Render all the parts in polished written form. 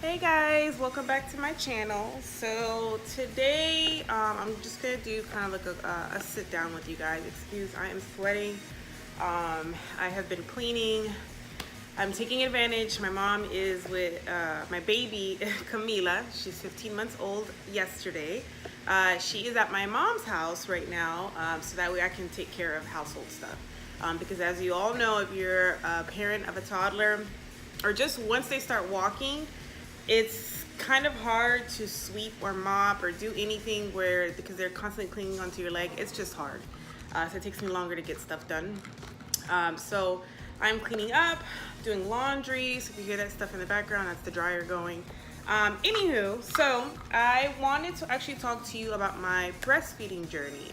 Hey guys, welcome back to my channel. So today I'm just gonna do kind of like a sit down with you guys. Excuse, I am sweating. I have been cleaning. I'm taking advantage. My mom is with my baby Camila. She's 15 months old yesterday. She is at my mom's house right now, so that way I can take care of household stuff. Because as you all know, if you're a parent of a toddler, or just once they start walking, it's kind of hard to sweep or mop or do anything because they're constantly clinging onto your leg. It's just hard. So it takes me longer to get stuff done. So I'm cleaning up, doing laundry. So if you hear that stuff in the background, that's the dryer going. Anywho, so I wanted to actually talk to you about my breastfeeding journey.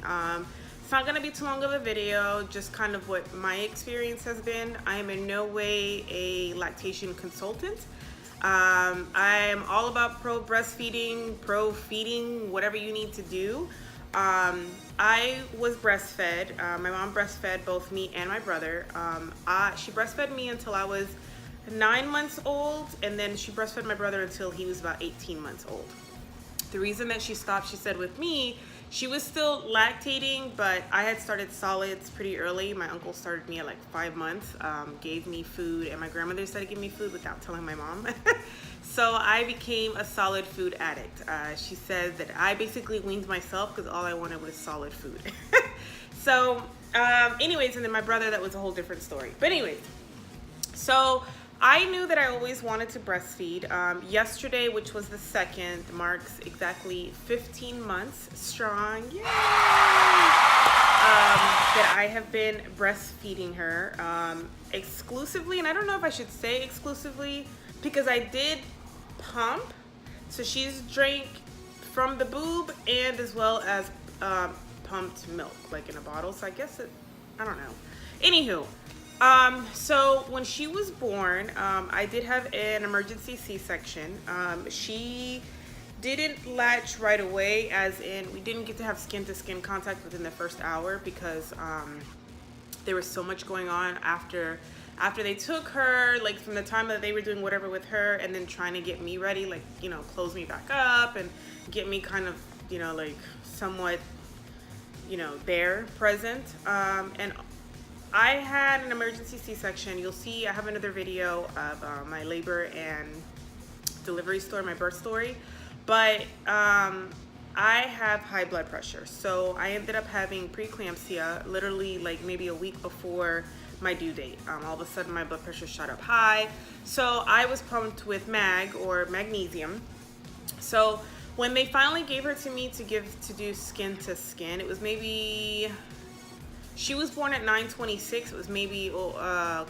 It's not gonna be too long of a video, just kind of what my experience has been. I am in no way a lactation consultant. I am all about pro breastfeeding, pro feeding, whatever you need to do. I was breastfed. My mom breastfed both me and my brother. She breastfed me until I was 9 months old, and then she breastfed my brother until he was about 18 months old. The reason that she stopped, she said, with me, she was still lactating, but I had started solids pretty early. My uncle started me at like 5 months, gave me food, and my grandmother started giving me food without telling my mom. So I became a solid food addict. She said that I basically weaned myself because all I wanted was solid food. So anyways, and then my brother, that was a whole different story. But anyways, so I knew that I always wanted to breastfeed. Yesterday, which was the 2nd, marks exactly 15 months strong. Yay! That I have been breastfeeding her exclusively, and I don't know if I should say exclusively because I did pump. So she's drank from the boob and as well as pumped milk, like in a bottle. So I guess I don't know. Anywho. So when she was born, I did have an emergency C-section. She didn't latch right away, as in we didn't get to have skin-to-skin contact within the first hour because there was so much going on after they took her, like from the time that they were doing whatever with her and then trying to get me ready, like, you know, close me back up and get me kind of, you know, like somewhat, you know, there, present. And I had an emergency C-section. You'll see I have another video of my labor and delivery story, my birth story. But I have high blood pressure. So I ended up having preeclampsia literally like maybe a week before my due date. All of a sudden my blood pressure shot up high. So I was pumped with mag or magnesium. So when they finally gave her to me to do skin to skin, it was maybe... She was born at 9:26. It was maybe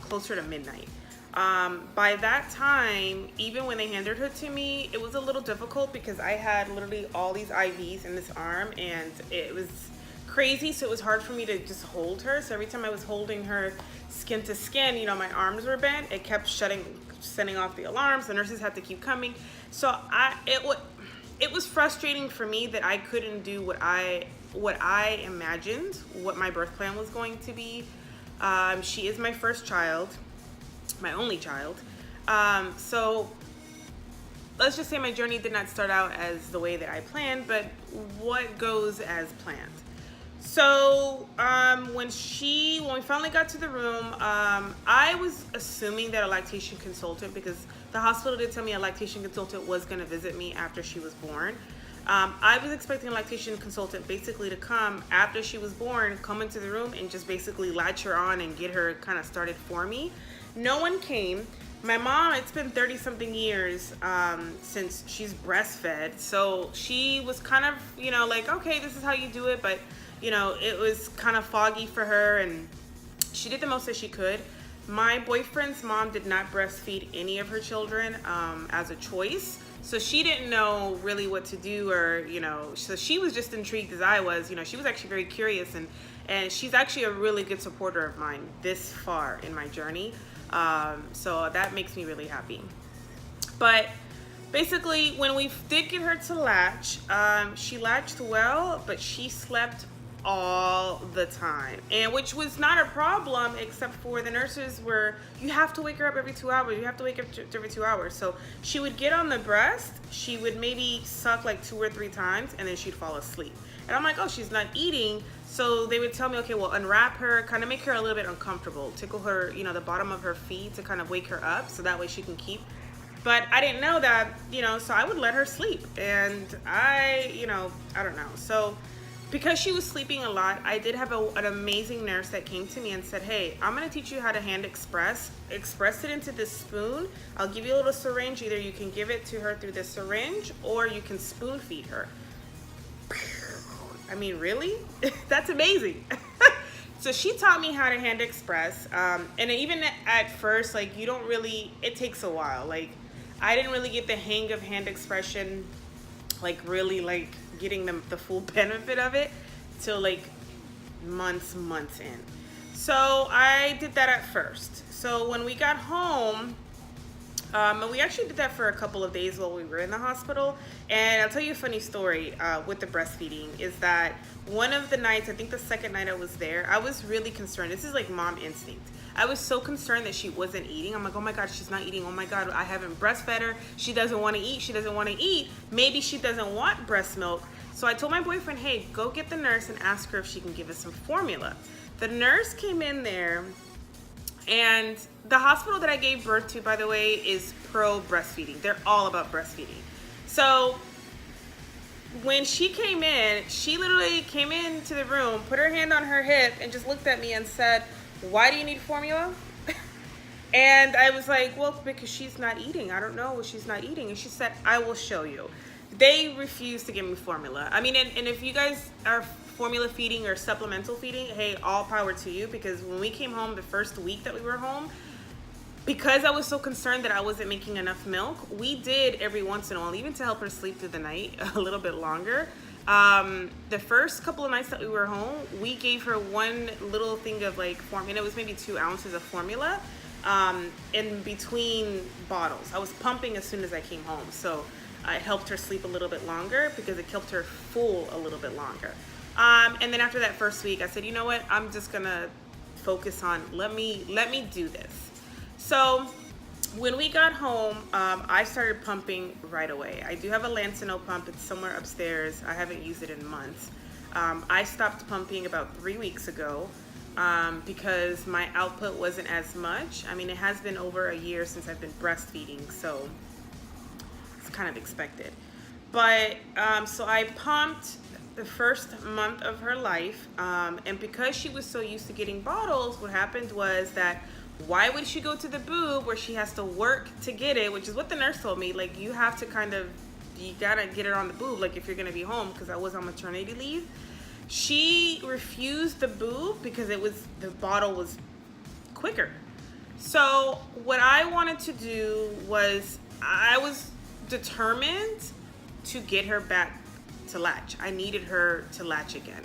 closer to midnight. By that time, even when they handed her to me, it was a little difficult because I had literally all these IVs in this arm and it was crazy. So it was hard for me to just hold her. So every time I was holding her skin to skin, you know, my arms were bent. It kept sending off the alarms. The nurses had to keep coming. So it was frustrating for me that I couldn't do what I imagined, what my birth plan was going to be. She is my first child, my only child. So let's just say my journey did not start out as the way that I planned, but what goes as planned. So when we finally got to the room, I was assuming that a lactation consultant, because the hospital did tell me a lactation consultant was going to visit me after she was born. I was expecting a lactation consultant basically to come after she was born, come into the room and just basically latch her on and get her kind of started for me. No one came. My mom, it's been 30 something years since she's breastfed. So she was kind of, you know, like, okay, this is how you do it. But, you know, it was kind of foggy for her and she did the most that she could. My boyfriend's mom did not breastfeed any of her children as a choice. So she didn't know really what to do, or, you know, so she was just intrigued as I was. You know, she was actually very curious, and she's actually a really good supporter of mine this far in my journey. So that makes me really happy. But basically, when we did get her to latch, she latched well, but she slept all the time, and which was not a problem, except for the nurses were, you have to wake her up every 2 hours. You have to wake up every 2 hours. So she would get on the breast, she would maybe suck like 2 or 3 times, and then she'd fall asleep. And I'm like, oh, she's not eating. So they would tell me, okay, well, unwrap her, kind of make her a little bit uncomfortable, tickle her, you know, the bottom of her feet to kind of wake her up, so that way she can keep. But I didn't know that, you know, so I would let her sleep. And I don't know. So because she was sleeping a lot, I did have an amazing nurse that came to me and said, hey, I'm going to teach you how to hand express it into this spoon. I'll give you a little syringe. Either you can give it to her through the syringe or you can spoon feed her. I mean, really? That's amazing. So she taught me how to hand express. And even at first, like, you don't really, it takes a while. Like, I didn't really get the hang of hand expression, like really like getting the full benefit of it till like months in. So I did that at first. So when we got home, and we actually did that for a couple of days while we were in the hospital. And I'll tell you a funny story with the breastfeeding is that one of the nights, I think the second night I was there, I was really concerned. This is like mom instinct. I was so concerned that she wasn't eating. I'm like, oh my God, she's not eating. Oh my God, I haven't breastfed her. She doesn't want to eat. She doesn't want to eat. Maybe she doesn't want breast milk. So I told my boyfriend, hey, go get the nurse and ask her if she can give us some formula. The nurse came in there, and the hospital that I gave birth to, by the way, is pro breastfeeding. They're all about breastfeeding. So when she came in, she literally came into the room, put her hand on her hip, and just looked at me and said, why do you need formula? And I was like, well, because she's not eating. I don't know what she's not eating. And she said, I will show you. They refused to give me formula. I mean, and if you guys are formula feeding or supplemental feeding, hey, all power to you, because when we came home the first week that we were home, because I was so concerned that I wasn't making enough milk, we did every once in a while, even to help her sleep through the night a little bit longer. The first couple of nights that we were home, we gave her one little thing of like formula, and it was maybe 2 ounces of formula in between bottles. I was pumping as soon as I came home, so I helped her sleep a little bit longer because it kept her full a little bit longer. And then after that first week, I said, you know what? I'm just gonna focus on let me do this. So when we got home, I started pumping right away. I do have a Lancino pump. It's somewhere upstairs. I haven't used it in months. I stopped pumping about 3 weeks ago because my output wasn't as much. I mean, it has been over a year since I've been breastfeeding, so it's kind of expected. But so I pumped the first month of her life, and because she was so used to getting bottles, what happened was that why would she go to the boob where she has to work to get it, which is what the nurse told me, like you have to you gotta get it on the boob, like if you're gonna be home, because I was on maternity leave. She refused the boob because the bottle was quicker. So what I wanted to do was, I was determined to get her back to latch. I needed her to latch again.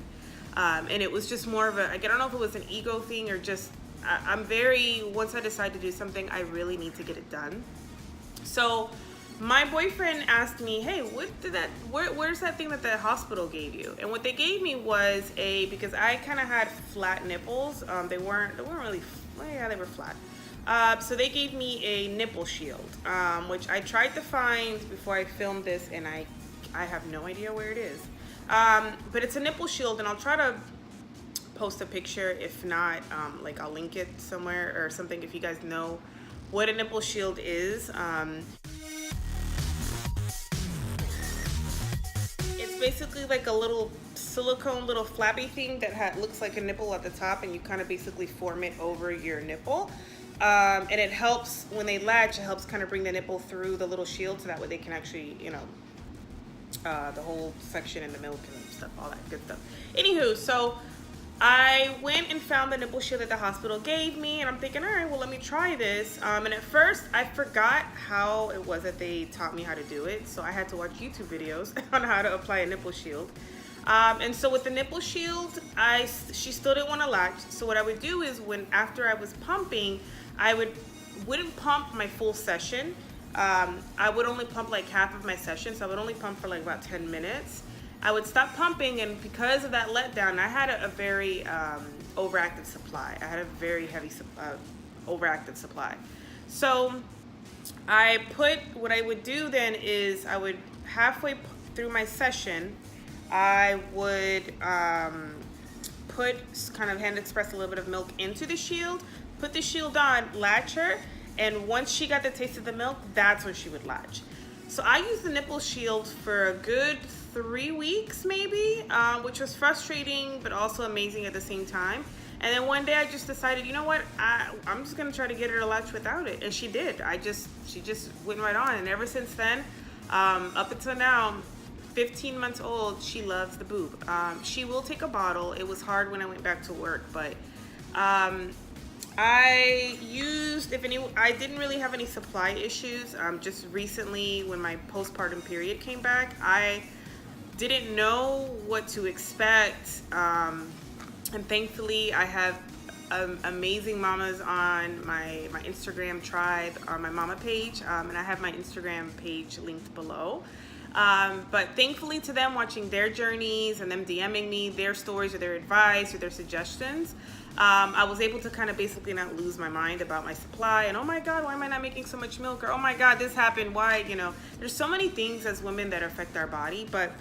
And it was just more of I don't know if it was an ego thing or just, once I decide to do something, I really need to get it done. So my boyfriend asked me, hey, where's that thing that the hospital gave you? And what they gave me was because I kind of had flat nipples. They weren't really, well, yeah, they were flat. So they gave me a nipple shield, which I tried to find before I filmed this, and I have no idea where it is. But it's a nipple shield, and I'll try to post a picture. If not, like I'll link it somewhere or something if you guys know what a nipple shield is. It's basically like a little silicone little flappy thing that looks like a nipple at the top, and you kind of basically form it over your nipple. And it helps when they latch, it helps kind of bring the nipple through the little shield, so that way they can actually, the whole section in the milk and stuff, all that good stuff. Anywho, so I went and found the nipple shield that the hospital gave me, and I'm thinking, all right, well, let me try this. And at first, I forgot how it was that they taught me how to do it, so I had to watch YouTube videos on how to apply a nipple shield. And so with the nipple shield, she still didn't want to latch. So what I would do is after I was pumping, I wouldn't pump my full session. I would only pump like half of my session, so I would only pump for like about 10 minutes. I would stop pumping, and because of that letdown, I had a very overactive supply. I had a very heavy overactive supply. So what I would do then is I would halfway through my session, I would put kind of hand express a little bit of milk into the shield, put the shield on, latch her, and once she got the taste of the milk, that's when she would latch. So I used the nipple shield for a good 3 weeks maybe, which was frustrating but also amazing at the same time. And then one day I just decided, you know what, I'm just gonna try to get her to latch without it, and she did. She just went right on, and ever since then, up until now, 15 months old, she loves the boob. She will take a bottle. It was hard when I went back to work, but I didn't really have any supply issues. Just recently when my postpartum period came back, I didn't know what to expect. And thankfully I have amazing mamas on my Instagram tribe, on my mama page, and I have my Instagram page linked below. But thankfully to them, watching their journeys and them DMing me their stories or their advice or their suggestions, I was able to kind of basically not lose my mind about my supply and, oh my God, why am I not making so much milk? Or, oh my God, this happened, why? There's so many things as women that affect our body, but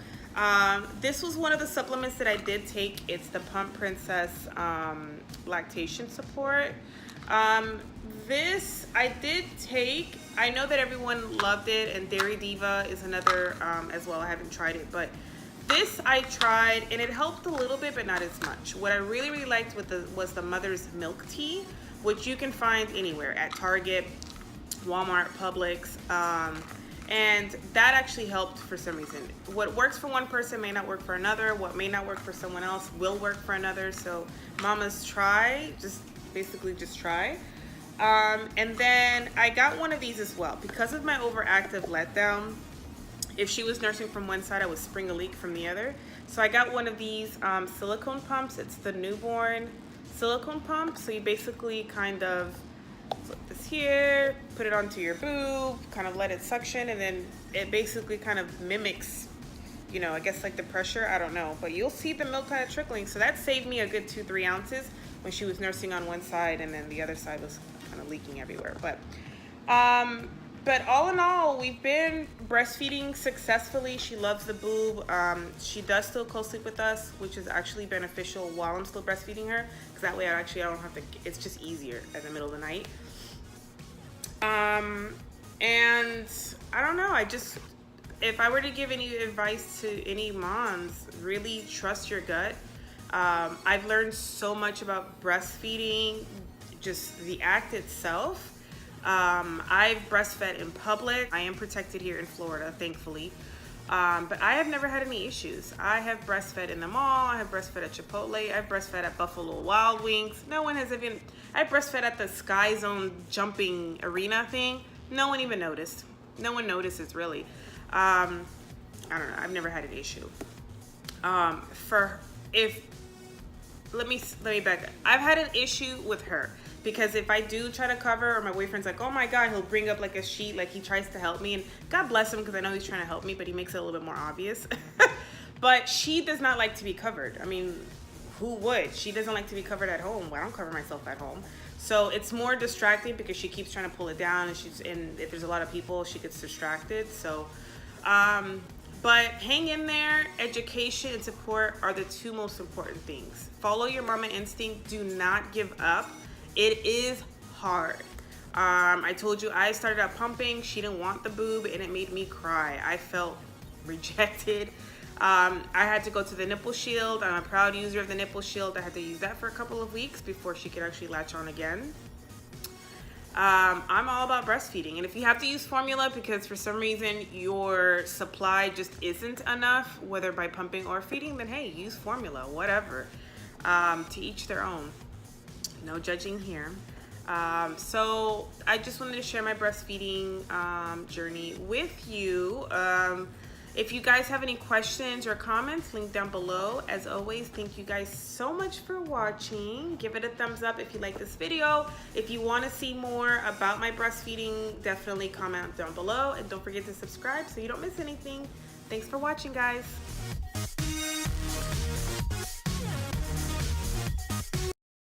this was one of the supplements that I did take. It's the Pump Princess lactation support. This I did take. I know that everyone loved it, and Dairy Diva is another as well. I haven't tried it, but this I tried, and it helped a little bit, but not as much. What I really, really liked was the Mother's Milk Tea, which you can find anywhere at Target, Walmart, Publix, and that actually helped for some reason. What works for one person may not work for another. What may not work for someone else will work for another. So mamas, try, basically just try. And then I got one of these as well. Because of my overactive letdown, if she was nursing from one side, I would spring a leak from the other. So I got one of these silicone pumps. It's the newborn silicone pump. So you basically kind of flip this here, put it onto your boob, kind of let it suction, and then it basically kind of mimics, I guess like the pressure, I don't know, but you'll see the milk kind of trickling. So that saved me a good 2-3 ounces when she was nursing on one side, and then the other side was kind of leaking everywhere. But all in all, we've been breastfeeding successfully. She loves the boob. She does still co-sleep with us, which is actually beneficial while I'm still breastfeeding her, because that way I don't have to, it's just easier in the middle of the night. And I don't know, if I were to give any advice to any moms, really trust your gut. I've learned so much about breastfeeding, just the act itself. I've breastfed in public. I am protected here in Florida, thankfully. But I have never had any issues. I have breastfed in the mall. I have breastfed at Chipotle. I've breastfed at Buffalo Wild Wings. I breastfed at the Sky Zone jumping arena thing. No one even noticed. No one notices, really. I don't know. I've never had an issue. Let me back up. I've had an issue with her. Because if I do try to cover, or my boyfriend's like, oh my God, he'll bring up like a sheet, like he tries to help me. And God bless him, because I know he's trying to help me, but he makes it a little bit more obvious. But she does not like to be covered. I mean, who would? She doesn't like to be covered at home. Well, I don't cover myself at home. So it's more distracting because she keeps trying to pull it down, and if there's a lot of people, she gets distracted. So, but hang in there. Education and support are the two most important things. Follow your mama instinct. Do not give up. It is hard. I told you I started out pumping. She didn't want the boob, and it made me cry. I felt rejected. I had to go to the nipple shield. I'm a proud user of the nipple shield. I had to use that for a couple of weeks before she could actually latch on again. I'm all about breastfeeding, and if you have to use formula because for some reason your supply just isn't enough, whether by pumping or feeding, then hey, use formula, whatever. To each their own. No judging here. So I just wanted to share my breastfeeding journey with you. If you guys have any questions or comments, link down below. As always, thank you guys so much for watching. Give it a thumbs up if you like this video. If you want to see more about my breastfeeding, definitely comment down below. And don't forget to subscribe so you don't miss anything. Thanks for watching, guys.